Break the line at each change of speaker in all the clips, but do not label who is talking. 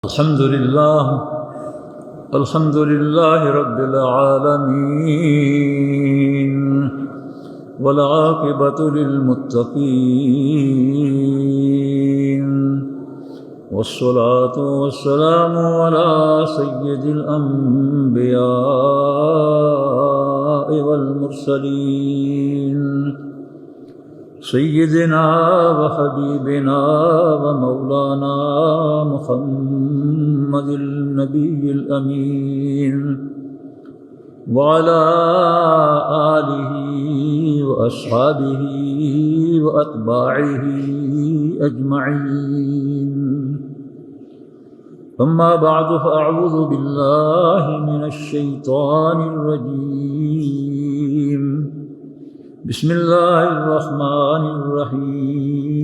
الحمد لله رب العالمين والعاقبة للمتقين والصلاة والسلام على سيد الأنبياء والمرسلين سيدنا وحبيبنا ومولانا محمد النبي الأمين وعلى آله وأصحابه وأتباعه أجمعين. أما بعد فأعوذ بالله من الشيطان الرجيم. بسم الله الرحمن الرحيم.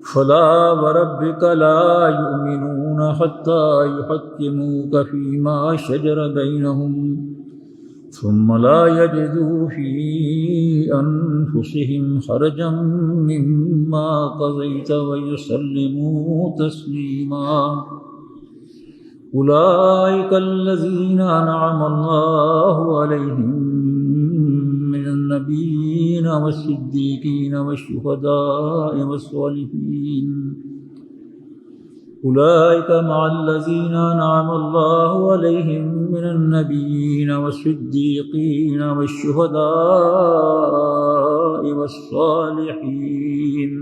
فلا وربك لا يؤمنون حتى يحكموك فيما شجر بينهم ثم لا يجدوا في أنفسهم حرجا مما قضيت ويسلموا تسليما. أولئك الذين أنعم الله عليهم من النبيين والصديقين والشهداء والصالحين. أولئك مع الذين أنعم الله عليهم من النبيين والصديقين والشهداء والصالحين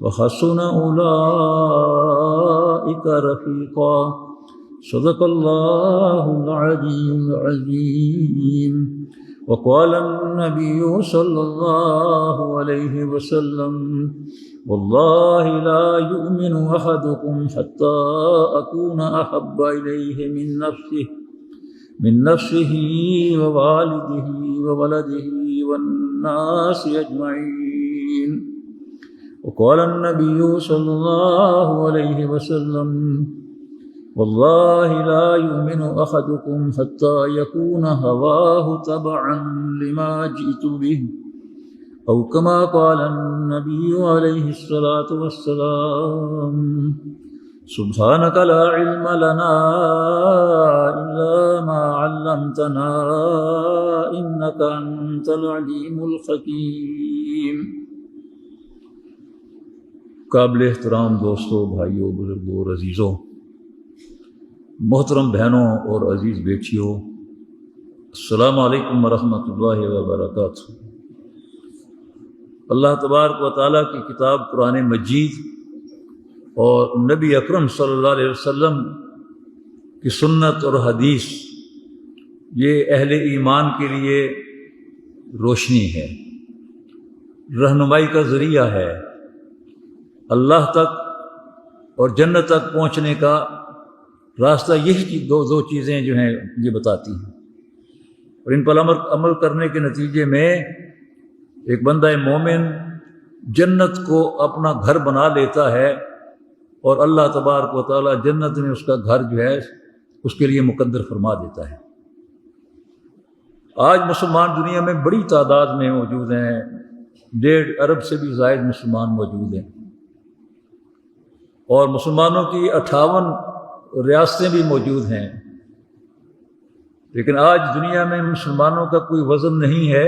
وحسن أولئك رفيقا. صدق الله العلي العظيم. وقال النبي صلى الله عليه وسلم: والله لا يؤمن أحدكم حتى أكون أحب إليه من نفسه ووالده وولده والناس أجمعين. وقال النبي صلى الله عليه وسلم: والله لا يؤمن أحدكم حتى يكون هواه تبعا لما جئت به، أو كما قال النبي عليه الصلاة والسلام. سبحانك لا علم لنا إلا ما علمتنا إنك أنت العليم الحكيم. قابل احترام دوستوں، بھائیوں، بزرگوں اور عزیزوں، محترم بہنوں اور عزیز بیٹیوں، السلام علیکم ورحمۃ اللہ وبرکاتہ۔ اللہ تبارک و تعالیٰ کی کتاب قرآن مجید اور نبی اکرم صلی اللہ علیہ وسلم کی سنت اور حدیث، یہ اہل ایمان کے لیے روشنی ہے، رہنمائی کا ذریعہ ہے، اللہ تک اور جنت تک پہنچنے کا راستہ یہی دو چیزیں جو ہیں یہ بتاتی ہیں، اور ان پر عمل کرنے کے نتیجے میں ایک بندہ مومن جنت کو اپنا گھر بنا لیتا ہے، اور اللہ تبارک و تعالیٰ جنت میں اس کا گھر جو ہے اس کے لیے مقدر فرما دیتا ہے۔ آج مسلمان دنیا میں بڑی تعداد میں موجود ہیں، 1.5 ارب سے بھی زائد مسلمان موجود ہیں، اور مسلمانوں کی 58 ریاستیں بھی موجود ہیں، لیکن آج دنیا میں مسلمانوں کا کوئی وزن نہیں ہے،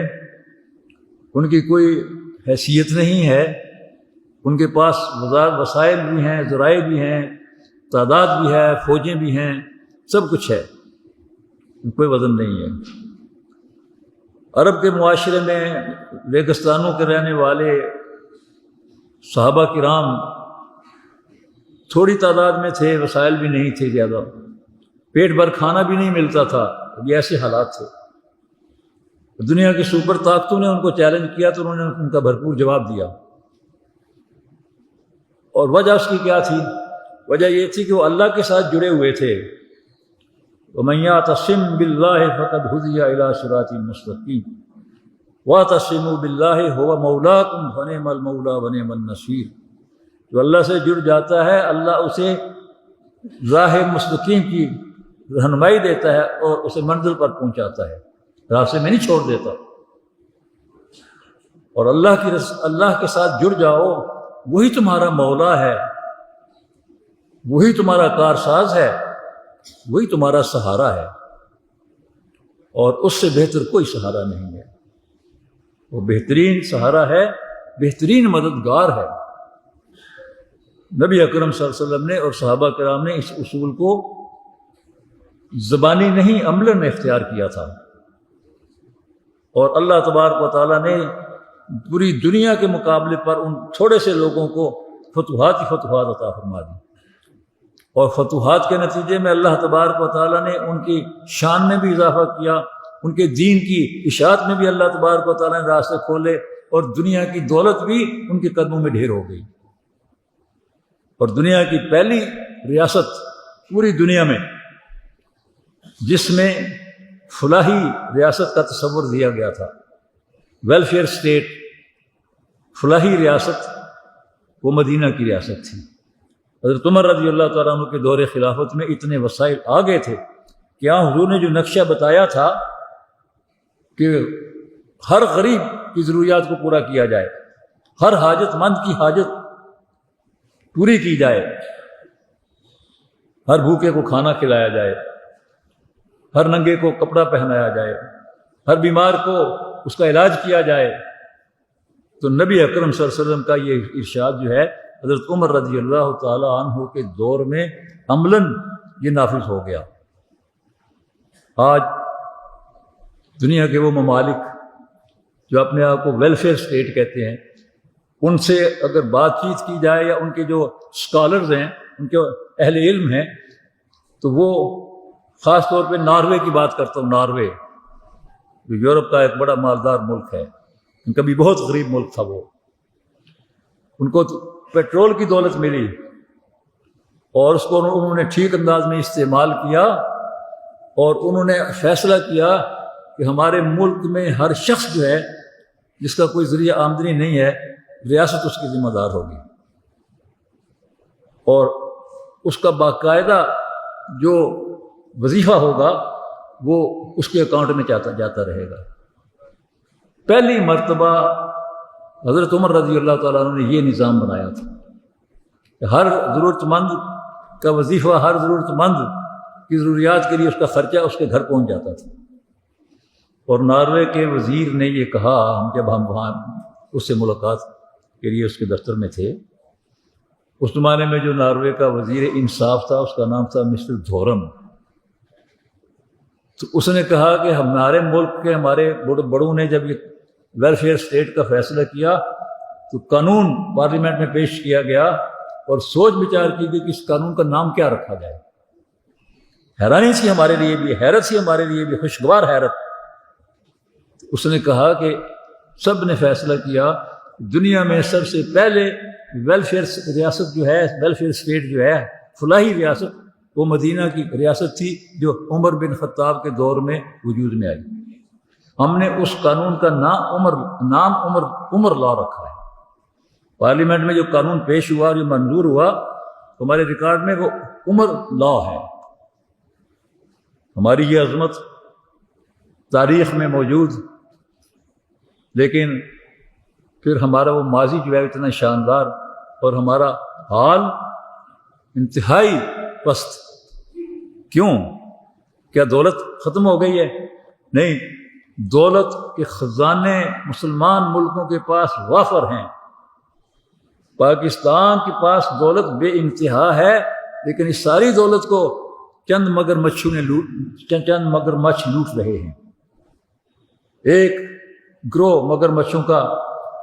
ان کی کوئی حیثیت نہیں ہے، ان کے پاس وسائل بھی ہیں، ذرائع بھی ہیں، تعداد بھی ہے، فوجیں بھی ہیں، سب کچھ ہے، کوئی وزن نہیں ہے۔ عرب کے معاشرے میں ریگستانوں کے رہنے والے صحابہ کرام تھوڑی تعداد میں تھے، وسائل بھی نہیں تھے زیادہ، پیٹ بھر کھانا بھی نہیں ملتا تھا، یہ ایسے حالات تھے۔ دنیا کی سپر طاقتوں نے ان کو چیلنج کیا تو انہوں نے ان کا بھرپور جواب دیا، اور وجہ اس کی کیا تھی؟ وجہ یہ تھی کہ وہ اللہ کے ساتھ جڑے ہوئے تھے۔ وَمَن يَعْتَصِم بِاللَّهِ فَقَدْ هُدِيَ إِلَىٰ صِرَاطٍ مُّسْتَقِيمٍ وَاعْتَصِمُوا بِاللَّهِ هُوَ مَوْلَاكُمْ فَنِعْمَ الْمَوْلَىٰ وَنِعْمَ النَّصِيرُ۔ جو اللہ سے جڑ جاتا ہے، اللہ اسے راہ مستقیم کی رہنمائی دیتا ہے اور اسے منزل پر پہنچاتا ہے، راستے میں نہیں چھوڑ دیتا۔ اور اللہ کے ساتھ جڑ جاؤ، وہی تمہارا مولا ہے، وہی تمہارا کارساز ہے، وہی تمہارا سہارا ہے، اور اس سے بہتر کوئی سہارا نہیں ہے۔ وہ بہترین سہارا ہے، بہترین مددگار ہے۔ نبی اکرم صلی اللہ علیہ وسلم نے اور صحابہ کرام نے اس اصول کو زبانی نہیں عملاً اختیار کیا تھا، اور اللہ تبارک و تعالیٰ نے پوری دنیا کے مقابلے پر ان تھوڑے سے لوگوں کو فتوحات ہی فتوحات عطا فرما دی، اور فتوحات کے نتیجے میں اللہ تبارک و تعالیٰ نے ان کی شان میں بھی اضافہ کیا، ان کے دین کی اشاعت میں بھی اللہ تبارک و تعالیٰ نے راستے کھولے، اور دنیا کی دولت بھی ان کے قدموں میں ڈھیر ہو گئی، اور دنیا کی پہلی ریاست پوری دنیا میں جس میں فلاحی ریاست کا تصور دیا گیا تھا، ویلفیئر اسٹیٹ، فلاحی ریاست، وہ مدینہ کی ریاست تھی۔ حضرت عمر رضی اللہ تعالیٰ عنہ کے دور خلافت میں اتنے وسائل آ گئے تھے کہ حضور نے جو نقشہ بتایا تھا کہ ہر غریب کی ضروریات کو پورا کیا جائے، ہر حاجت مند کی حاجت پوری کی جائے، ہر بھوکے کو کھانا کھلایا جائے، ہر ننگے کو کپڑا پہنایا جائے، ہر بیمار کو اس کا علاج کیا جائے، تو نبی اکرم صلی اللہ علیہ وسلم کا یہ ارشاد جو ہے حضرت عمر رضی اللہ تعالی عنہ کے دور میں عملاً یہ نافذ ہو گیا۔ آج دنیا کے وہ ممالک جو اپنے آپ کو ویلفیئر اسٹیٹ کہتے ہیں، ان سے اگر بات چیت کی جائے، یا ان کے جو اسکالرز ہیں، ان کے اہل علم ہیں، تو وہ خاص طور پہ ناروے کی بات کرتا ہوں۔ ناروے جو یورپ کا ایک بڑا مالدار ملک ہے، ان کا بھی بہت غریب ملک تھا، وہ ان کو پیٹرول کی دولت ملی، اور اس کو انہوں نے ٹھیک انداز میں استعمال کیا، اور انہوں نے فیصلہ کیا کہ ہمارے ملک میں ہر شخص جو ہے جس کا کوئی ذریعہ آمدنی نہیں ہے، ریاست اس کی ذمہ دار ہوگی، اور اس کا باقاعدہ جو وظیفہ ہوگا وہ اس کے اکاؤنٹ میں جاتا رہے گا۔ پہلی مرتبہ حضرت عمر رضی اللہ تعالیٰ عنہ نے یہ نظام بنایا تھا کہ ہر ضرورت مند کا وظیفہ، ہر ضرورت مند کی ضروریات کے لیے اس کا خرچہ اس کے گھر پہنچ جاتا تھا۔ اور ناروے کے وزیر نے یہ کہا، جب ہم وہاں اس سے ملاقات کے لیے اس کے دفتر میں تھے، اس زمانے میں جو ناروے کا وزیر انصاف تھا اس کا نام تھا مسٹر دھورم، تو اس نے کہا کہ ہمارے ملک کے ہمارے بڑوں نے جب یہ ویلفیئر اسٹیٹ کا فیصلہ کیا تو قانون پارلیمنٹ میں پیش کیا گیا، اور سوچ بچار کی گئی کہ اس قانون کا نام کیا رکھا جائے۔ حیرانی تھی ہمارے لیے بھی، حیرت تھی ہمارے لیے بھی، خوشگوار حیرت۔ اس نے کہا کہ سب نے فیصلہ کیا دنیا میں سب سے پہلے ویلفیئر ریاست جو ہے، ویلفیئر اسٹیٹ جو ہے، فلاحی ریاست، وہ مدینہ کی ریاست تھی جو عمر بن خطاب کے دور میں وجود میں آئی۔ ہم نے اس قانون کا نام عمر لا رکھا ہے۔ پارلیمنٹ میں جو قانون پیش ہوا، جو منظور ہوا، ہمارے ریکارڈ میں وہ عمر لا ہے۔ ہماری یہ عظمت تاریخ میں موجود، لیکن پھر ہمارا وہ ماضی جو ہے اتنا شاندار، اور ہمارا حال انتہائی پست۔ کیوں؟ کیا دولت ختم ہو گئی ہے؟ نہیں، دولت کے خزانے مسلمان ملکوں کے پاس وافر ہیں۔ پاکستان کے پاس دولت بے انتہا ہے، لیکن اس ساری دولت کو چند مگرمچھ لوٹ رہے ہیں۔ ایک گروہ مگرمچھوں کا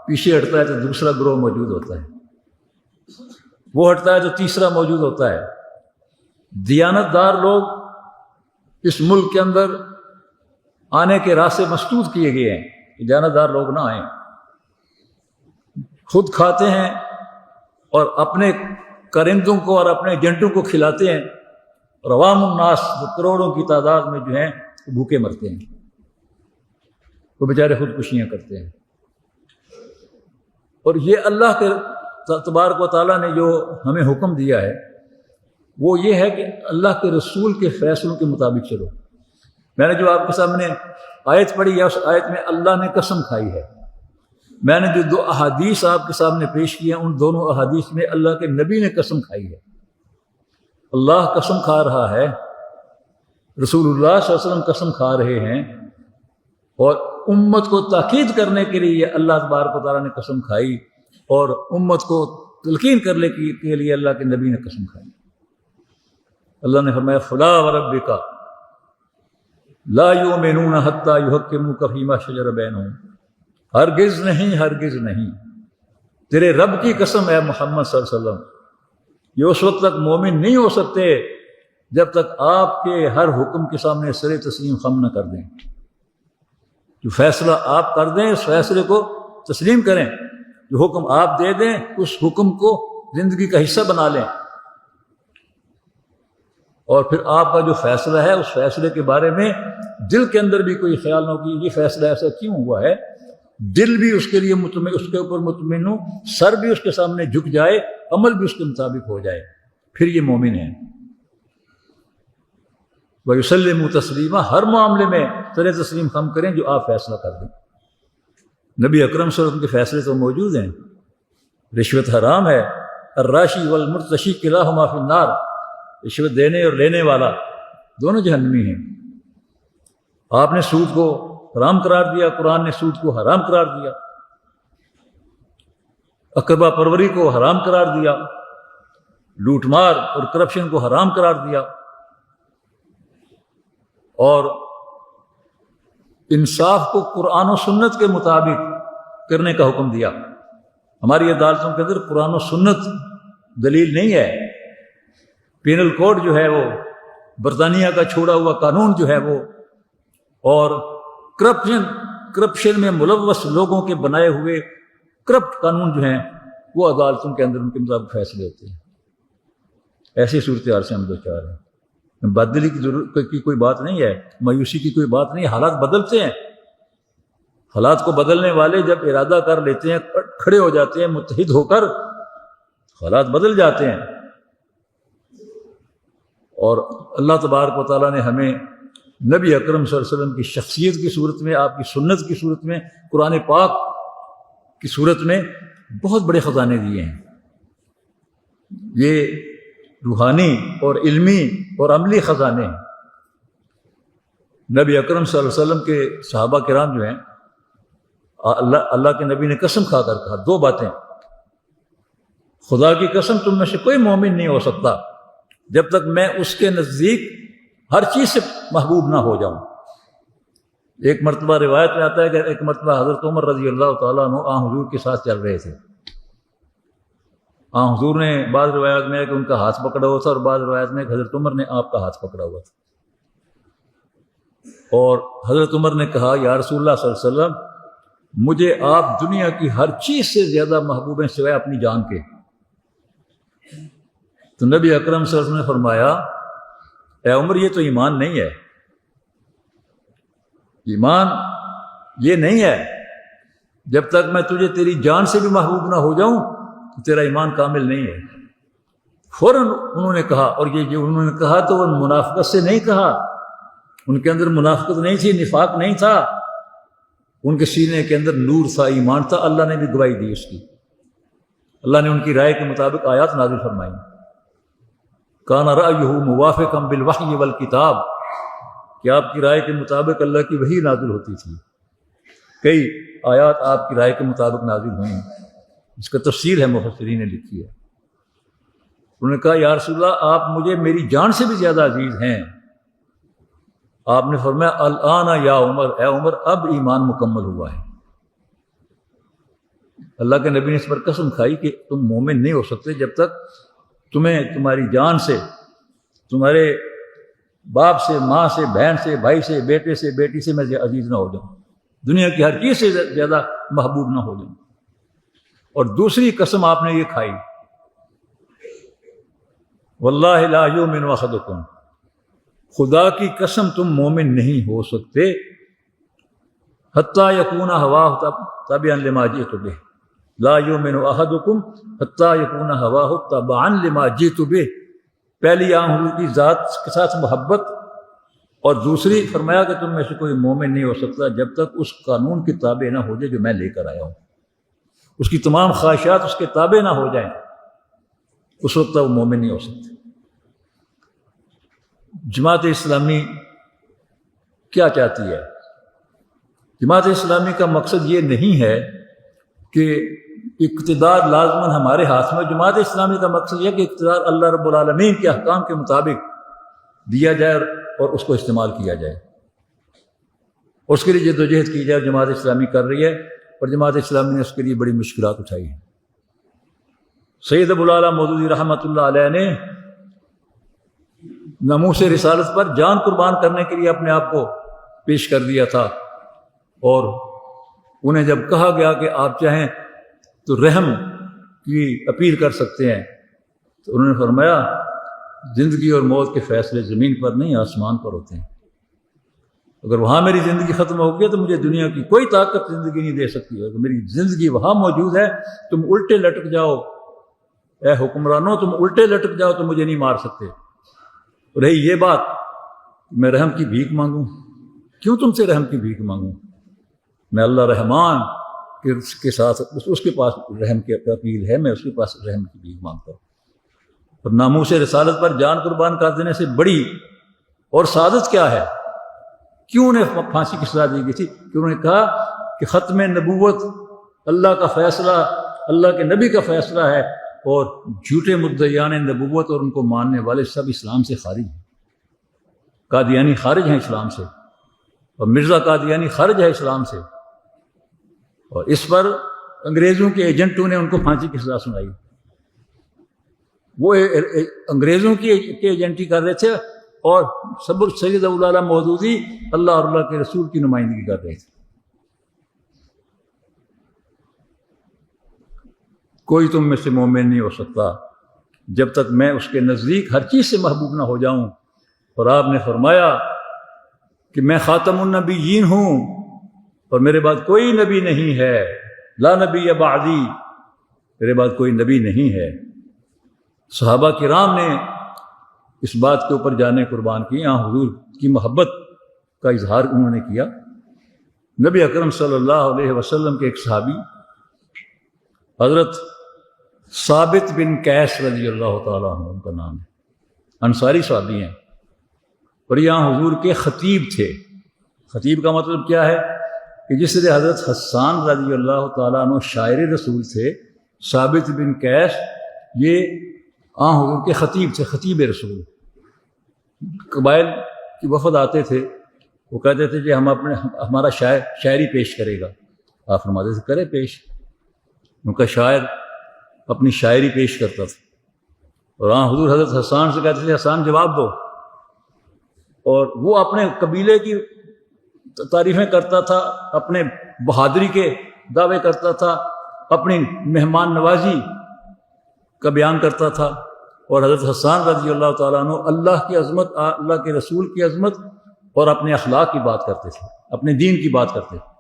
پیچھے ہٹتا ہے تو دوسرا گروہ موجود ہوتا ہے، وہ ہٹتا ہے تو تیسرا موجود ہوتا ہے۔ دیانت دار لوگ اس ملک کے اندر آنے کے راستے مسدود کیے گئے ہیں کہ دیانت دار لوگ نہ آئیں، خود کھاتے ہیں اور اپنے کرندوں کو اور اپنے ایجنٹوں کو کھلاتے ہیں، اور عوام الناس جو کروڑوں کی تعداد میں جو ہیں وہ بھوکے مرتے ہیں، وہ بیچارے خودکشیاں کرتے ہیں۔ اور یہ اللہ کے تبارک و تعالیٰ نے جو ہمیں حکم دیا ہے وہ یہ ہے کہ اللہ کے رسول کے فیصلوں کے مطابق چلو۔ میں نے جو آپ کے سامنے آیت پڑھی ہے، اس آیت میں اللہ نے قسم کھائی ہے۔ میں نے جو 2 احادیث آپ کے سامنے پیش کی ہیں، ان دونوں احادیث میں اللہ کے نبی نے قسم کھائی ہے اللہ قسم کھا رہا ہے، رسول اللہ صلی اللہ علیہ وسلم قسم کھا رہے ہیں، اور امت کو تاکید کرنے کے لیے اللہ تبارک و تعالیٰ نے قسم کھائی، اور امت کو تلقین کرنے کے لیے اللہ کے نبی نے قسم کھائی۔ اللہ نے فرمایا فلا وربک لا یؤمنون حتی یحکموک فیما شجر بینہم، ہرگز نہیں، ہرگز نہیں، تیرے رب کی قسم ہے محمد صلی اللہ علیہ وسلم، یہ اس وقت تک مومن نہیں ہو سکتے جب تک آپ کے ہر حکم کے سامنے سر تسلیم خم نہ کر دیں۔ جو فیصلہ آپ کر دیں اس فیصلے کو تسلیم کریں، جو حکم آپ دے دیں اس حکم کو زندگی کا حصہ بنا لیں، اور پھر آپ کا جو فیصلہ ہے اس فیصلے کے بارے میں دل کے اندر بھی کوئی خیال نہ ہو کہ یہ فیصلہ ایسا کیوں ہوا ہے، دل بھی اس کے لیے مطمئن، اس کے اوپر مطمئن ہو، سر بھی اس کے سامنے جھک جائے، عمل بھی اس کے مطابق ہو جائے، پھر یہ مومن ہے۔ وَيُسَلِّمُ تَسْلِيمًا، ہر معاملے میں سر تسلیم خم کریں جو آپ فیصلہ کر دیں۔ نبی اکرم صلی اللہ علیہ وسلم کے فیصلے تو موجود ہیں، رشوت حرام ہے، الراشی والمرتشی کلاہما فی النار، رشوت دینے اور لینے والا دونوں جہنمی ہیں۔ آپ نے سود کو حرام قرار دیا، قرآن نے سود کو حرام قرار دیا، اقربا پروری کو حرام قرار دیا، لوٹ مار اور کرپشن کو حرام قرار دیا، اور انصاف کو قرآن و سنت کے مطابق کرنے کا حکم دیا۔ ہماری عدالتوں کے اندر قرآن و سنت دلیل نہیں ہے، پینل کوڈ جو ہے وہ برطانیہ کا چھوڑا ہوا قانون جو ہے وہ، اور کرپشن میں ملوث لوگوں کے بنائے ہوئے کرپٹ قانون جو ہیں وہ عدالتوں کے اندر ان کے مطابق فیصلے ہوتے ہیں۔ ایسی صورتحال سے ہم دو چار ہیں۔ بدلی کی ضرورت کی کوئی بات نہیں ہے، مایوسی کی کوئی بات نہیں، حالات بدلتے ہیں، حالات کو بدلنے والے جب ارادہ کر لیتے ہیں، کھڑے ہو جاتے ہیں متحد ہو کر، حالات بدل جاتے ہیں۔ اور اللہ تبارک و تعالیٰ نے ہمیں نبی اکرم صلی اللہ علیہ وسلم کی شخصیت کی صورت میں، آپ کی سنت کی صورت میں، قرآن پاک کی صورت میں بہت بڑے خزانے دیے ہیں۔ یہ روحانی اور علمی اور عملی خزانے ہیں۔ نبی اکرم صلی اللہ علیہ وسلم کے صحابہ کرام جو ہیں، اللہ کے نبی نے قسم کھا کر کہا دو باتیں، خدا کی قسم تم میں سے کوئی مومن نہیں ہو سکتا جب تک میں اس کے نزدیک ہر چیز سے محبوب نہ ہو جاؤں۔ ایک مرتبہ روایت میں آتا ہے کہ ایک مرتبہ حضرت عمر رضی اللہ تعالیٰ عنہ آن حضور کے ساتھ چل رہے تھے، حضور نے بعض روایت میں ہے کہ ان کا ہاتھ پکڑا ہوا تھا، اور بعض روایت میں کہ حضرت عمر نے آپ کا ہاتھ پکڑا ہوا تھا، اور حضرت عمر نے کہا یا رسول اللہ صلی اللہ علیہ وسلم مجھے آپ دنیا کی ہر چیز سے زیادہ محبوب ہیں سوائے اپنی جان کے۔ تو نبی اکرم صلی اللہ علیہ وسلم نے فرمایا اے عمر یہ تو ایمان نہیں ہے، ایمان یہ نہیں ہے، جب تک میں تجھے تیری جان سے بھی محبوب نہ ہو جاؤں تیرا ایمان کامل نہیں ہے۔ فوراً انہوں نے کہا، اور یہ جو انہوں نے کہا تو وہ منافقت سے نہیں کہا، ان کے اندر منافقت نہیں تھی، نفاق نہیں تھا، ان کے سینے کے اندر نور تھا، ایمان تھا۔ اللہ نے بھی گواہی دی اس کی، اللہ نے ان کی رائے کے مطابق آیات نازل فرمائی، کان رأیہ موافقا بالوحی والکتاب، کہ آپ کی رائے کے مطابق اللہ کی وحی نازل ہوتی تھی، کئی آیات آپ کی رائے کے مطابق نازل ہوئیں، اس کا تفسیر ہے مفسرین نے لکھی ہے۔ انہوں نے کہا یا رسول اللہ آپ مجھے میری جان سے بھی زیادہ عزیز ہیں۔ آپ نے فرمایا الآن یا عمر، اے عمر اب ایمان مکمل ہوا ہے۔ اللہ کے نبی نے اس پر قسم کھائی کہ تم مومن نہیں ہو سکتے جب تک تمہیں تمہاری جان سے، تمہارے باپ سے، ماں سے، بہن سے، بھائی سے، بیٹے سے، بیٹی سے میں عزیز نہ ہو جاؤں، دنیا کی ہر چیز سے زیادہ محبوب نہ ہو جاؤں۔ اور دوسری قسم آپ نے یہ کھائی واللہ لا یؤمن احدکم، خدا کی قسم تم مومن نہیں ہو سکتے حتی یکون ہواہ تبعا لما جئت بہ، لا یؤمن احدکم حتی یکون ہواہ تبعا لما جئت بہ۔ پہلی حضور کی ذات کے ساتھ محبت، اور دوسری فرمایا کہ تم میں سے کوئی مومن نہیں ہو سکتا جب تک اس قانون کی تابع نہ ہو جائے جو میں لے کر آیا ہوں، اس کی تمام خواہشات اس کے تابع نہ ہو جائیں، اس وقت وہ مومن نہیں ہو سکتے۔ جماعت اسلامی کیا چاہتی ہے؟ جماعت اسلامی کا مقصد یہ نہیں ہے کہ اقتدار لازماً ہمارے ہاتھ میں. جماعت اسلامی کا مقصد یہ کہ اقتدار اللہ رب العالمین کے احکام کے مطابق دیا جائے اور اس کو استعمال کیا جائے. اس کے لیے جدوجہد کی جائے. جماعت اسلامی کر رہی ہے اور جماعت اسلامی نے اس کے لیے بڑی مشکلات اٹھائی ہیں. سید ابو الاعلیٰ مودودی رحمۃ اللہ علیہ نے ناموس رسالت پر جان قربان کرنے کے لیے اپنے آپ کو پیش کر دیا تھا، اور انہیں جب کہا گیا کہ آپ چاہیں تو رحم کی اپیل کر سکتے ہیں، تو انہوں نے فرمایا زندگی اور موت کے فیصلے زمین پر نہیں آسمان پر ہوتے ہیں. اگر وہاں میری زندگی ختم ہو گئی تو مجھے دنیا کی کوئی طاقت زندگی نہیں دے سکتی. اگر میری زندگی وہاں موجود ہے، تم الٹے لٹک جاؤ اے حکمرانوں، تم الٹے لٹک جاؤ تو مجھے نہیں مار سکتے. رہی یہ بات میں رحم کی بھیک مانگوں، کیوں تم سے رحم کی بھیک مانگوں؟ میں اللہ رحمان کے ساتھ اس کے پاس رحم کی اپیل ہے، میں اس کے پاس رحم کی بھیک مانگتا ہوں. اور ناموس رسالت پر جان قربان کر دینے سے بڑی اور سعادت کیا ہے؟ کیوں انہیں پھانسی کی سزا دی گئی تھی؟ کہ انہوں نے کہا کہ ختم نبوت اللہ کا فیصلہ، اللہ کے نبی کا فیصلہ ہے، اور جھوٹے مدعیان نبوت اور ان کو ماننے والے سب اسلام سے خارج ہیں. قادیانی خارج ہیں اسلام سے، اور مرزا قادیانی خارج ہے اسلام سے. اور اس پر انگریزوں کے ایجنٹوں نے ان کو پھانسی کی سزا سنائی. وہ انگریزوں کی ایجنٹی کر رہے تھے، اور سید ابو الاعلیٰ مودودی اللہ اور اللہ کے رسول کی نمائندگی کر رہے تھے. کوئی تم میں سے مومن نہیں ہو سکتا جب تک میں اس کے نزدیک ہر چیز سے محبوب نہ ہو جاؤں. اور آپ نے فرمایا کہ میں خاتم النبیین ہوں اور میرے بعد کوئی نبی نہیں ہے. لا نبی بعدی، میرے بعد کوئی نبی نہیں ہے. صحابہ کرام نے اس بات کے اوپر جانے قربان کی. یہاں حضور کی محبت کا اظہار انہوں نے کیا. نبی اکرم صلی اللہ علیہ وسلم کے ایک صحابی حضرت ثابت بن قیس رضی اللہ تعالیٰ عنہ، ان کا نام ہے، انصاری صحابی ہیں، اور یہاں حضور کے خطیب تھے. خطیب کا مطلب کیا ہے؟ کہ جس طرح حضرت حسان رضی اللہ تعالیٰ عنہ شاعر رسول تھے، ثابت بن قیس یہ حضور کے خطیب تھے، خطیب رسول. قبائل کی وفد آتے تھے، وہ کہتے تھے کہ ہمارا شاعر شاعری پیش کرے گا. آپ فرماتے تھے کرے پیش. ان کا شاعر اپنی شاعری پیش کرتا تھا، اور حضور حضرت حسان سے کہتے تھے حسان جواب دو. اور وہ اپنے قبیلے کی تعریفیں کرتا تھا، اپنے بہادری کے دعوے کرتا تھا، اپنی مہمان نوازی کا بیان کرتا تھا. اور حضرت حسان رضی اللہ تعالیٰ عنہ اللہ کی عظمت، اللہ کے رسول کی عظمت اور اپنے اخلاق کی بات کرتے تھے، اپنے دین کی بات کرتے تھے.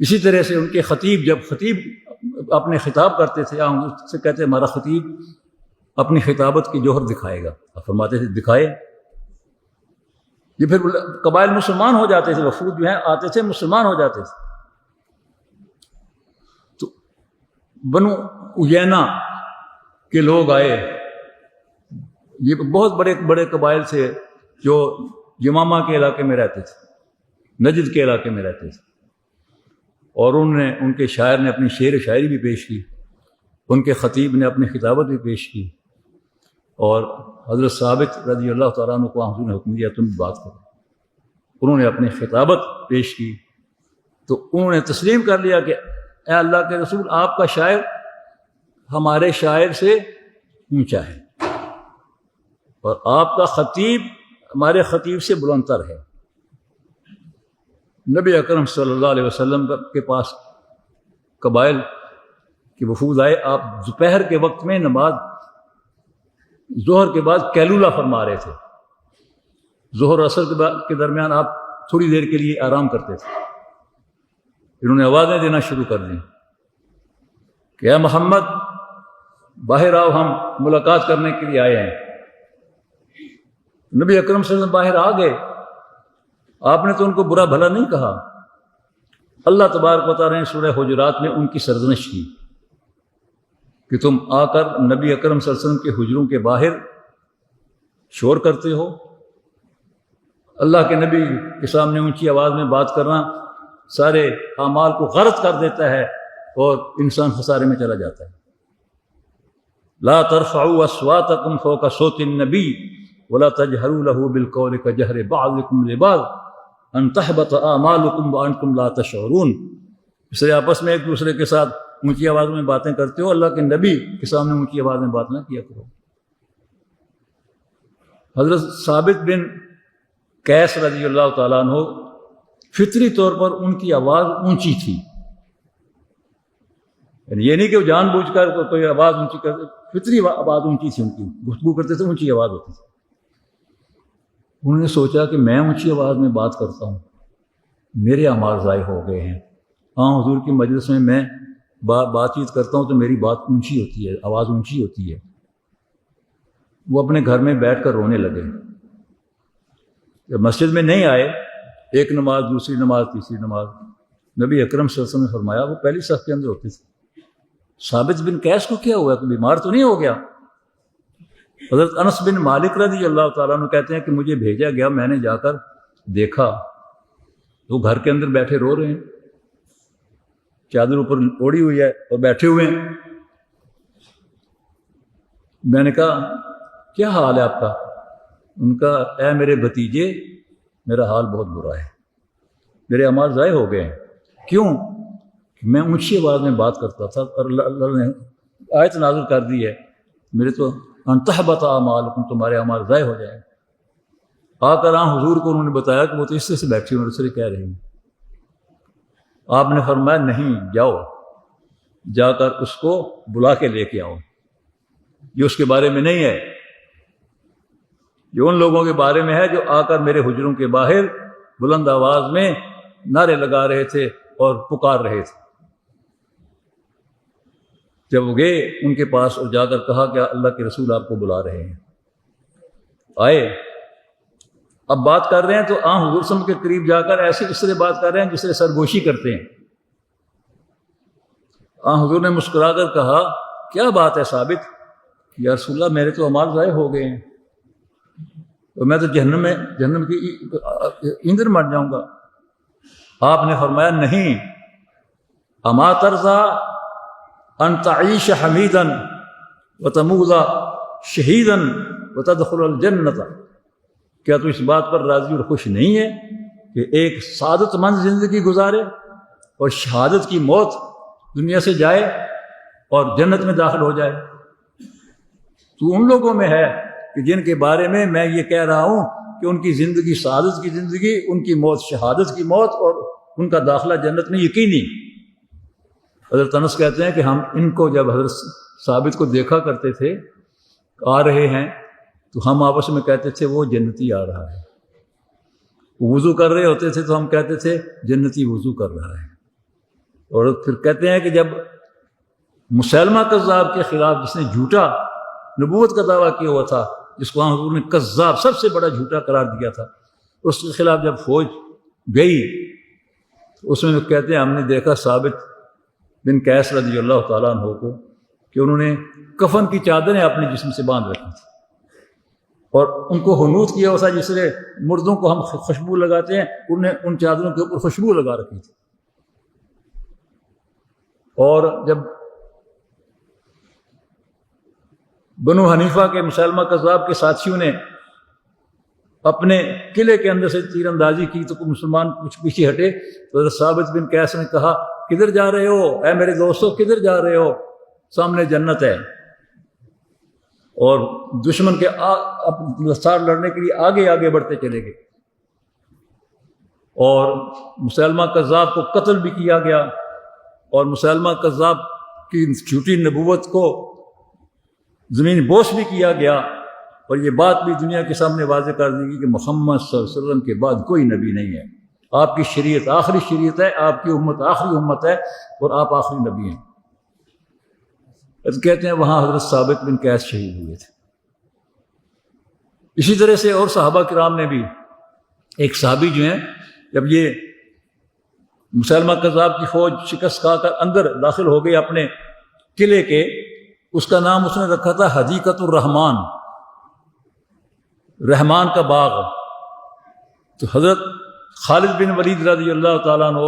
اسی طرح سے ان کے خطیب جب خطیب اپنے خطاب کرتے تھے، اس سے کہتے ہمارا خطیب اپنی خطابت کی جوہر دکھائے گا. فرماتے تھے دکھائے. یہ پھر قبائل مسلمان ہو جاتے تھے، وفود جو ہیں آتے تھے مسلمان ہو جاتے تھے. تو بنو اجینا کے لوگ آئے، یہ بہت بڑے بڑے قبائل تھے جو یمامہ کے علاقے میں رہتے تھے، نجد کے علاقے میں رہتے تھے. اور ان کے شاعر نے اپنی شعر و شاعری بھی پیش کی، ان کے خطیب نے اپنی خطابت بھی پیش کی. اور حضرت ثابت رضی اللہ تعالیٰ عنہ کو حضور نے حکم دیا تم بھی بات کرو. انہوں نے اپنی خطابت پیش کی تو انہوں نے تسلیم کر لیا کہ اے اللہ کے رسول، آپ کا شاعر ہمارے شاعر سے اونچا ہے، اور آپ کا خطیب ہمارے خطیب سے بلندتر ہے. نبی اکرم صلی اللہ علیہ وسلم کے پاس قبائل کے وفود آئے. آپ دوپہر کے وقت میں نماز ظہر کے بعد قیلولہ فرما رہے تھے. ظہر اثر کے درمیان آپ تھوڑی دیر کے لیے آرام کرتے تھے. انہوں نے آوازیں دینا شروع کر دیں کہ اے محمد باہر آؤ، ہم ملاقات کرنے کے لیے آئے ہیں. نبی اکرم صلی اللہ علیہ وسلم باہر آ گئے. آپ نے تو ان کو برا بھلا نہیں کہا. اللہ تبارک و تعالیٰ نے سورہ حجرات میں ان کی سرزنش کی کہ تم آ کر نبی اکرم صلی اللہ علیہ وسلم کے حجروں کے باہر شور کرتے ہو اللہ کے نبی کے سامنے اونچی آواز میں بات کرنا سارے اعمال کو غرض کر دیتا ہے اور انسان خسارے میں چلا جاتا ہے۔ لا ترفعوا اصواتکم فوق صوت النبی ولا تجہروا له بالقول کجہر بعضکم لبعض ان تحبط اعمالکم وانتم لا تشعرون۔ اس لیے آپس میں ایک دوسرے کے ساتھ اونچی آواز میں باتیں کرتے ہو، اللہ کے نبی کے سامنے اونچی آواز میں بات نہ کیا کرو۔ حضرت ثابت بن قیس رضی اللہ تعالیٰ عنہ فطری طور پر ان کی آواز اونچی تھی، یعنی یہ نہیں کہ وہ جان بوجھ کر کوئی آواز اونچی کرتے، فطری آواز اونچی تھی ان کی، گفتگو کرتے تھے اونچی آواز ہوتی تھی۔ انہوں نے سوچا کہ میں اونچی آواز میں بات کرتا ہوں، میرے اعمال ضائع ہو گئے ہیں، ہاں حضور کی مجلس میں بات چیت کرتا ہوں تو میری بات اونچی ہوتی ہے، آواز اونچی ہوتی ہے۔ وہ اپنے گھر میں بیٹھ کر رونے لگے۔ جب مسجد میں نہیں آئے، ایک نماز، دوسری نماز، تیسری نماز، نبی اکرم صلی اللہ علیہ وسلم نے فرمایا وہ پہلی صف کے اندر ہوتے تھے، ثابت بن قیس کو کیا ہوا، کہ بیمار تو نہیں ہو گیا؟ حضرت انس بن مالک رضی اللہ تعالیٰ عنہ کہتے ہیں کہ مجھے بھیجا گیا، میں نے جا کر دیکھا تو گھر کے اندر بیٹھے رو رہے ہیں، چادر اوپر اوڑی ہوئی ہے اور بیٹھے ہوئے ہیں۔ میں نے کہا کیا حال ہے آپ کا؟ ان کا اے میرے بھتیجے میرا حال بہت برا ہے، میرے اعمال ضائع ہو گئے ہیں۔ کیوں؟ کہ میں اونچی آواز میں بات کرتا تھا اور اللہ نے آیت نازل کر دی ہے میرے تو ان تحبط اعمالکم، تمہارے اعمال ضائع ہو جائیں۔ آ کر حضور کو انہوں نے بتایا کہ وہ تو اس سے بیٹھی ہوئی دوسرے کہہ رہی ہیں۔ آپ نے فرمایا نہیں، جاؤ جا کر اس کو بلا کے لے کے آؤ، یہ اس کے بارے میں نہیں ہے، یہ ان لوگوں کے بارے میں ہے جو آ کر میرے حجروں کے باہر بلند آواز میں نعرے لگا رہے تھے اور پکار رہے تھے۔ جب وہ گئے ان کے پاس اور جا کر کہا کہ اللہ کے رسول آپ کو بلا رہے ہیں، آئے، اب بات کر رہے ہیں تو حضور صلی اللہ علیہ وسلم کے قریب جا کر ایسے اس طرح بات کر رہے ہیں جس طرح سرگوشی کرتے ہیں۔ حضور نے مسکرا کر کہا کیا بات ہے ثابت؟ یا رسول اللہ میرے تو اعمال ضائع ہو گئے ہیں، تو میں تو جہنم کی ایندھن بن جاؤں گا۔ آپ نے فرمایا نہیں، اما ترضى ان تعيش حمیدا وتموت شہیدا وتدخل الجنۃ، کیا تو اس بات پر راضی اور خوش نہیں ہے کہ ایک سعادت مند زندگی گزارے اور شہادت کی موت دنیا سے جائے اور جنت میں داخل ہو جائے؟ تو ان لوگوں میں ہے کہ جن کے بارے میں میں یہ کہہ رہا ہوں کہ ان کی زندگی سعادت کی زندگی، ان کی موت شہادت کی موت اور ان کا داخلہ جنت میں یقینی۔ حضرت انس کہتے ہیں کہ ہم ان کو جب حضرت ثابت کو دیکھا کرتے تھے آ رہے ہیں تو ہم آپس میں کہتے تھے وہ جنتی آ رہا ہے، وضو کر رہے ہوتے تھے تو ہم کہتے تھے جنتی وضو کر رہا ہے۔ اور پھر کہتے ہیں کہ جب مسیلمہ کذاب کے خلاف جس نے جھوٹا نبوت کا دعویٰ کیا ہوا تھا، جس کو حضور نے کذاب سب سے بڑا جھوٹا قرار دیا تھا، اس کے خلاف جب فوج گئی اس میں کہتے ہیں ہم نے دیکھا ثابت بن قیس رضی اللہ تعالیٰ عنہ کو کہ انہوں نے کفن کی چادریں اپنے جسم سے باندھ رکھی تھی اور ان کو حنوط کیا ہوا تھا، جس طرح مردوں کو ہم خوشبو لگاتے ہیں، انہوں نے ان چادروں کے اوپر خوشبو لگا رکھی تھی۔ اور جب بنو حنیفہ کے مسلمہ کذاب کے ساتھیوں نے اپنے قلعے کے اندر سے تیر اندازی کی تو مسلمان کچھ پیچھے ہٹے تو حضرت ثابت بن قیس نے کہا کدھر جا رہے ہو اے میرے دوستو، کدھر جا رہے ہو؟ سامنے جنت ہے۔ اور دشمن کے ساتھ لڑنے کے لیے آگے آگے بڑھتے چلے گئے اور مسلمہ کذاب کو قتل بھی کیا گیا اور مسلمہ کذاب کی جھوٹی نبوت کو زمین بوس بھی کیا گیا، اور یہ بات بھی دنیا کے سامنے واضح کر دی گئی کہ محمد صلی اللہ علیہ وسلم کے بعد کوئی نبی نہیں ہے، آپ کی شریعت آخری شریعت ہے، آپ کی امت آخری امت ہے اور آپ آخری نبی ہیں۔ کہتے ہیں وہاں حضرت ثابت بن قیس شہید ہوئے تھے۔ اسی طرح سے اور صحابہ کرام نے بھی، ایک صحابی جو ہیں جب یہ مسلمہ کذاب کی فوج شکست کھا کر اندر داخل ہو گئی اپنے قلعے کے، اس کا نام اس نے رکھا تھا حدیقۃ الرحمان، رحمان کا باغ۔ تو حضرت خالد بن ولید رضی اللہ تعالیٰ عنہ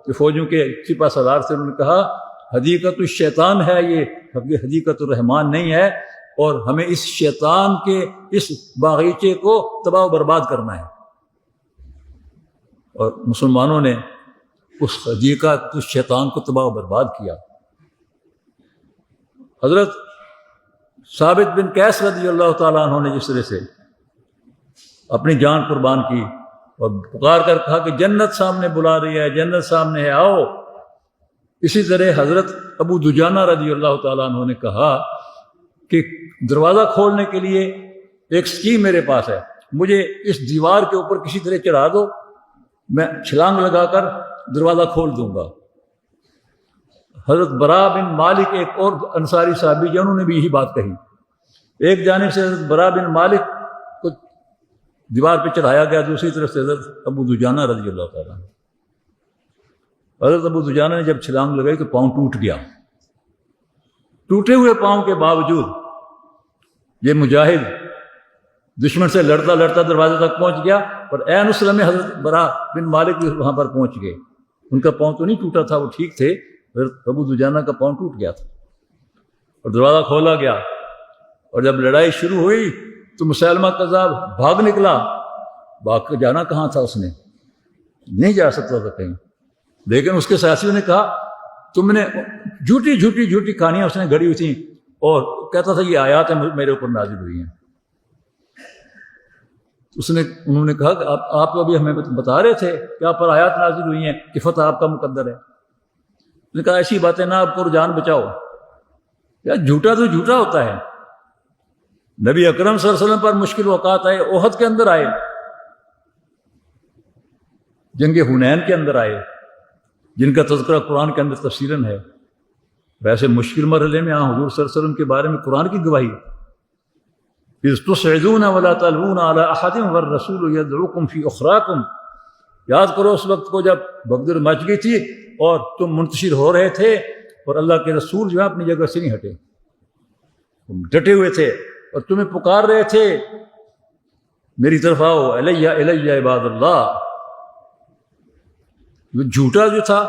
جو فوجوں کے سپہ سالار سے، انہوں نے کہا حدیقت الشیطان ہے یہ حدیقت الرحمان نہیں ہے، اور ہمیں اس شیطان کے اس باغیچے کو تباہ و برباد کرنا ہے۔ اور مسلمانوں نے اس حدیقت الشیطان کو تباہ و برباد کیا۔ حضرت ثابت بن قیس رضی اللہ تعالیٰ عنہ نے جس طرح سے اپنی جان قربان کی اور پکار کر کہا کہ جنت سامنے بلا رہی ہے، جنت سامنے ہے، آؤ، اسی طرح حضرت ابو دجانہ رضی اللہ تعالیٰ عنہ نے کہا کہ دروازہ کھولنے کے لیے ایک اسکیم میرے پاس ہے، مجھے اس دیوار کے اوپر کسی طرح چڑھا دو، میں چھلانگ لگا کر دروازہ کھول دوں گا۔ حضرت برا بن مالک ایک اور انصاری صحابی جو انہوں نے بھی یہی بات کہی، ایک جانب سے حضرت برا بن مالک کو دیوار پہ چڑھایا گیا، دوسری طرف سے حضرت ابو دجانہ رضی اللہ تعالیٰ عنہ۔ حضرت ابو دجانہ نے جب چھلانگ لگائی تو پاؤں ٹوٹ گیا۔ ٹوٹے ہوئے پاؤں کے باوجود یہ مجاہد دشمن سے لڑتا لڑتا دروازے تک پہنچ گیا، اور عین اس لمحے حضرت برا بن مالک بھی وہاں پر پہنچ گئے۔ ان کا پاؤں تو نہیں ٹوٹا تھا، وہ ٹھیک تھے، حضرت ابو دجانہ کا پاؤں ٹوٹ گیا تھا، اور دروازہ کھولا گیا۔ اور جب لڑائی شروع ہوئی تو مسیلمہ کذاب بھاگ نکلا۔ بھاگ کے جانا کہاں تھا، اس نے نہیں جا سکتا تھا کہیں، لیکن اس کے ساتھیوں نے کہا تم نے جھوٹی جھوٹی جھوٹی کہانیاں اس نے گھڑی ہوئی تھیں، اور کہتا تھا یہ آیات میرے اوپر نازل ہوئی ہیں۔ انہوں نے کہا کہ آپ تو ابھی ہمیں بتا رہے تھے کہ آپ پر آیات نازل ہوئی ہیں کہ فتح آپ کا مقدر ہے۔ نے کہا ایسی باتیں نہ آپ کو جان بچاؤ، یار جھوٹا تو جھوٹا ہوتا ہے۔ نبی اکرم صلی اللہ علیہ وسلم پر مشکل اوقات آئے، احد کے اندر آئے، جنگ حنین کے اندر آئے، جن کا تذکرہ قرآن کے اندر تفصیلاً ہے۔ ویسے مشکل مرحلے میں حضور صلی اللہ علیہ وسلم کے بارے میں قرآن کی گواہی، اذ تصعدون ولا تلوون علی احد والرسول یدعوکم فی اخراکم، یاد کرو اس وقت کو جب بغدر مچ گئی تھی اور تم منتشر ہو رہے تھے، اور اللہ کے رسول جو ہے اپنی جگہ سے نہیں ہٹے، تم ڈٹے ہوئے تھے اور تمہیں پکار رہے تھے میری طرف آؤ، الیہ الیہ عباد اللہ۔ وہ جھوٹا جو تھا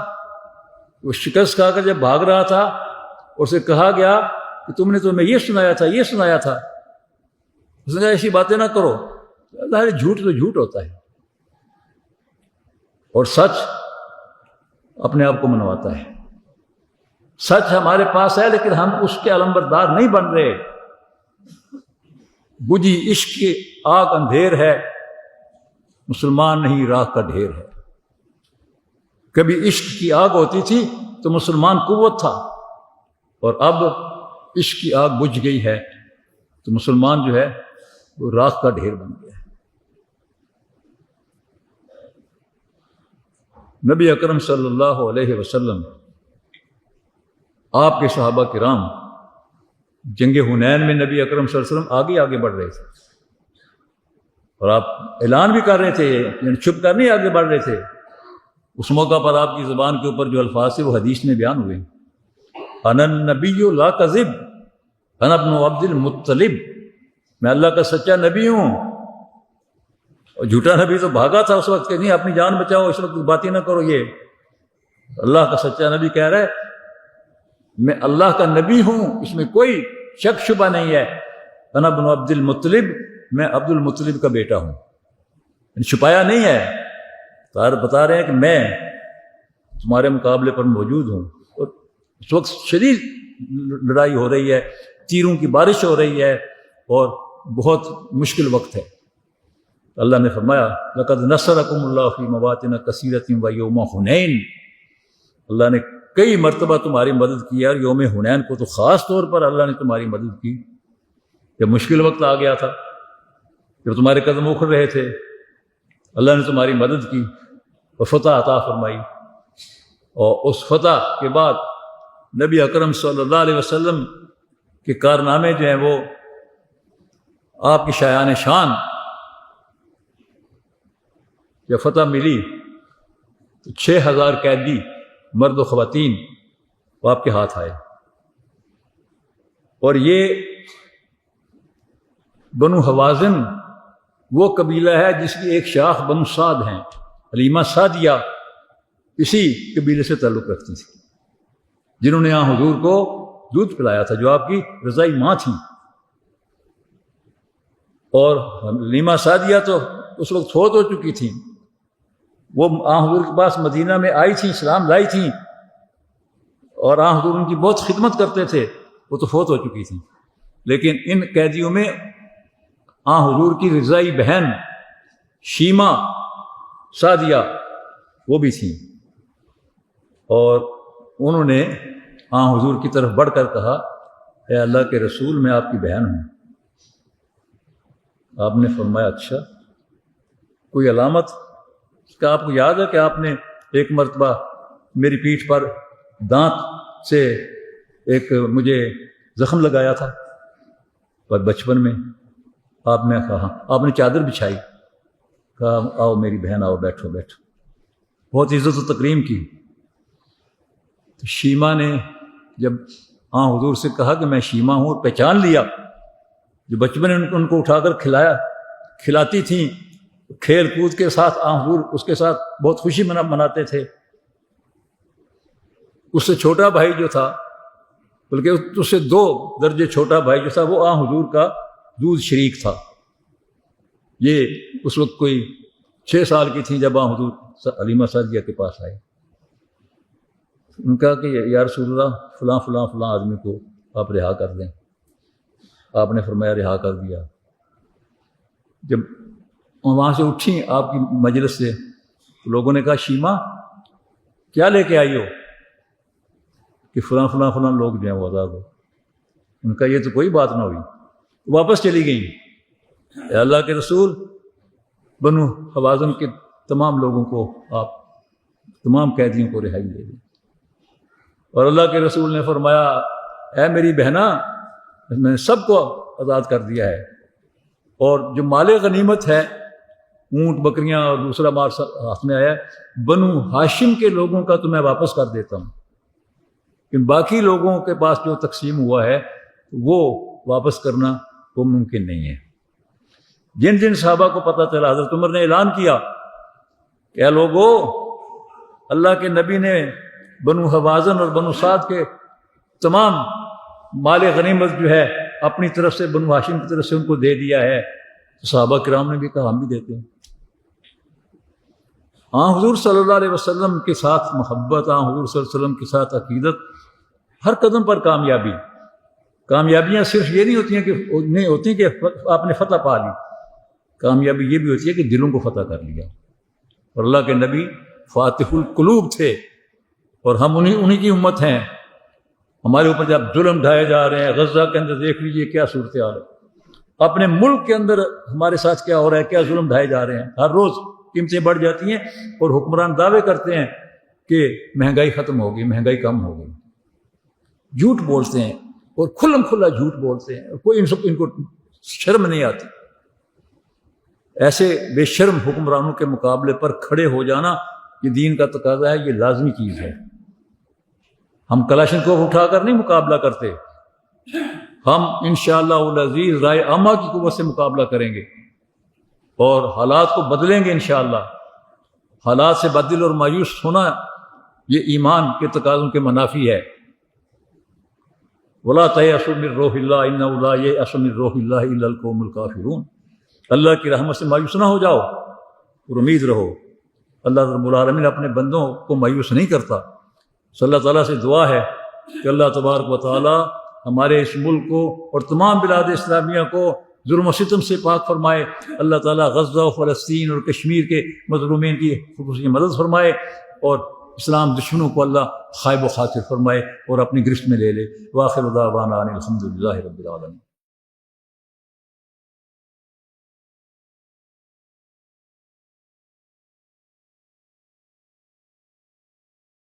وہ شکست کھا کر جب بھاگ رہا تھا، اور اسے کہا گیا کہ تم نے تو میں یہ سنایا تھا، یہ سنایا تھا، اس نے کہا ایسی باتیں نہ کرو۔ ظاہر جھوٹ تو جھوٹ ہوتا ہے، اور سچ اپنے آپ کو منواتا ہے۔ سچ ہمارے پاس ہے لیکن ہم اس کے علمبردار نہیں بن رہے۔ بجھی عشق کی آگ اندھیر ہے، مسلمان نہیں راہ کا ڈھیر ہے۔ کبھی عشق کی آگ ہوتی تھی تو مسلمان قوت تھا، اور اب عشق کی آگ بجھ گئی ہے تو مسلمان جو ہے وہ راکھ کا ڈھیر بن گیا ہے۔ نبی اکرم صلی اللہ علیہ وسلم، آپ کے صحابہ کرام جنگ حنین میں نبی اکرم صلی اللہ علیہ وسلم آگے آگے بڑھ رہے تھے، اور آپ اعلان بھی کر رہے تھے، یعنی چھپ کر نہیں آگے بڑھ رہے تھے۔ اس موقع پر آپ کی زبان کے اوپر جو الفاظ تھے وہ حدیث میں بیان ہوئے، انا النبی لا کذب انا ابن عبد المطلب، میں اللہ کا سچا نبی ہوں۔ اور جھوٹا نبی تو بھاگا تھا اس وقت کہ نہیں اپنی جان بچاؤ، اس وقت باتیں نہ کرو۔ یہ اللہ کا سچا نبی کہہ رہا ہے میں اللہ کا نبی ہوں، اس میں کوئی شک شبہ نہیں ہے۔ انا ابن عبد المطلب، میں عبد المطلب کا بیٹا ہوں، چھپایا نہیں ہے، بتا رہے ہیں کہ میں تمہارے مقابلے پر موجود ہوں۔ اور اس وقت شدید لڑائی ہو رہی ہے، تیروں کی بارش ہو رہی ہے، اور بہت مشکل وقت ہے۔ اللہ نے فرمایا لقد نصرکم اللہ فی مواطن کثیرۃ ویوم حنین، اللہ نے کئی مرتبہ تمہاری مدد کی، اور یوم حنین کو تو خاص طور پر اللہ نے تمہاری مدد کی۔ جب مشکل وقت آ گیا تھا، جب تمہارے قدم اکھڑ رہے تھے، اللہ نے تمہاری مدد کی اور فتح عطا فرمائی۔ اور اس فتح کے بعد نبی اکرم صلی اللہ علیہ وسلم کے کارنامے جو ہیں وہ آپ کی شایان شان۔ جب فتح ملی تو 6000 قیدی مرد و خواتین وہ آپ کے ہاتھ آئے، اور یہ بنو حوازن وہ قبیلہ ہے جس کی ایک شاخ بنو سعد ہیں، حلیمہ سعدیہ اسی قبیلے سے تعلق رکھتی تھی، جنہوں نے یہاں حضور کو دودھ پلایا تھا، جو آپ کی رضائی ماں تھیں۔ اور حلیمہ سعدیہ تو اس وقت فوت ہو چکی تھیں، وہ حضور کے پاس مدینہ میں آئی تھیں، اسلام لائی تھیں، اور حضور ان کی بہت خدمت کرتے تھے، وہ تو فوت ہو چکی تھیں۔ لیکن ان قیدیوں میں حضور کی رضائی بہن شیمہ سعدیہ وہ بھی تھیں، اور انہوں نے حضور کی طرف بڑھ کر کہا، اے اللہ کے رسول، میں آپ کی بہن ہوں۔ آپ نے فرمایا اچھا، کوئی علامت؟ کیا آپ کو یاد ہے کہ آپ نے ایک مرتبہ میری پیٹھ پر دانت سے ایک مجھے زخم لگایا تھا بچپن میں؟ آپ نے کہا، آپ نے چادر بچھائی، کہا آؤ میری بہن، آؤ بیٹھو بیٹھو، بہت عزت و تکریم کی۔ تو شیمہ نے جب حضور سے کہا کہ میں شیمہ ہوں، اور پہچان لیا، جو بچپن میں ان کو اٹھا کر کھلاتی تھیں، کھیل کود کے ساتھ حضور اس کے ساتھ بہت خوشی مناتے تھے۔ اس سے چھوٹا بھائی جو تھا، بلکہ اس سے 2 درجے چھوٹا بھائی جو تھا، وہ حضور کا دودھ شریک تھا۔ یہ اس وقت کوئی 6 سال کی تھیں جب حضور حلیمہ سعدیہ کے پاس آئے۔ ان کا کہ یا رسول اللہ، فلاں فلاں فلاں آدمی کو آپ رہا کر دیں۔ آپ نے فرمایا رہا کر دیا۔ جب وہاں سے اٹھیں آپ کی مجلس سے، لوگوں نے کہا شیمہ کیا لے کے آئی ہو؟ کہ فلاں فلاں فلاں لوگ جو ہیں وہ آزاد ہو۔ ان کا یہ تو کوئی بات نہ ہوئی، واپس چلی گئیں۔ اے اللہ کے رسول، بنو حوازن کے تمام لوگوں کو آپ تمام قیدیوں کو رہائی دے دیں۔ اور اللہ کے رسول نے فرمایا، اے میری بہنا، میں نے سب کو آزاد کر دیا ہے، اور جو مال غنیمت ہے، اونٹ بکریاں اور دوسرا مال ہاتھ میں آیا ہے، بنو ہاشم کے لوگوں کا تو میں واپس کر دیتا ہوں، لیکن باقی لوگوں کے پاس جو تقسیم ہوا ہے وہ واپس کرنا وہ ممکن نہیں ہے۔ جن جن صحابہ کو پتہ چلا، حضرت عمر نے اعلان کیا کہ اے لوگو، اللہ کے نبی نے بنو حوازن اور بنو سعد کے تمام مال غنیمت جو ہے اپنی طرف سے بنو ہاشم کی طرف سے ان کو دے دیا ہے۔ تو صحابہ کرام نے بھی کہا ہم بھی دیتے ہیں۔ حضور صلی اللہ علیہ وسلم کے ساتھ محبت، حضور صلی اللہ علیہ وسلم کے ساتھ عقیدت، ہر قدم پر کامیابیاں صرف یہ نہیں ہوتی کہ آپ نے فتح پا لی، کامیابی یہ بھی ہوتی ہے کہ دلوں کو فتح کر لیا۔ اور اللہ کے نبی فاتح القلوب تھے، اور ہم انہی کی امت ہیں۔ ہمارے اوپر جب ظلم ڈھائے جا رہے ہیں، غزہ کے اندر دیکھ لیجئے کیا صورتحال ہے، اپنے ملک کے اندر ہمارے ساتھ کیا ہو رہا ہے، کیا ظلم ڈھائے جا رہے ہیں، ہر روز قیمتیں بڑھ جاتی ہیں، اور حکمران دعوے کرتے ہیں کہ مہنگائی ختم ہوگی، مہنگائی کم ہوگی، جھوٹ بولتے ہیں، اور کھلم کھلا جھوٹ بولتے ہیں، اور کوئی ان کو شرم نہیں آتی۔ ایسے بے شرم حکمرانوں کے مقابلے پر کھڑے ہو جانا یہ دین کا تقاضا ہے، یہ لازمی چیز ہے۔ ہم کلاشنکوف اٹھا کر نہیں مقابلہ کرتے، ہم انشاءاللہ العزیز رائے عامہ کی قوت سے مقابلہ کریں گے، اور حالات کو بدلیں گے انشاءاللہ۔ حالات سے بدل اور مایوس ہونا یہ ایمان کے تقاضوں کے منافی ہے۔ وَلَا تَيْأَسُوا مِن رَّوْحِ اللَّهِ إِنَّهُ لَا يَيْأَسُ مِن رَّوْحِ اللَّهِ إِلَّا الْقَوْمُ الْكَافِرُونَ۔ اللہ کی رحمت سے مایوس نہ ہو جاؤ، اور امید رہو۔ اللہ رب العالمین اپنے بندوں کو مایوس نہیں کرتا۔ صلی اللہ تعالیٰ سے دعا ہے کہ اللہ تبارک و تعالیٰ ہمارے اس ملک کو اور تمام بلاد اسلامیہ کو ظلم و ستم سے پاک فرمائے۔ اللہ تعالیٰ غزہ و فلسطین اور کشمیر کے مظلومین کی خصوصی مدد فرمائے، اور اسلام دشمنوں کو اللہ خائب و خاطر فرمائے اور اپنی گرفت میں لے لے۔ وآخر دعوانا ان الحمد للہ رب العالمین۔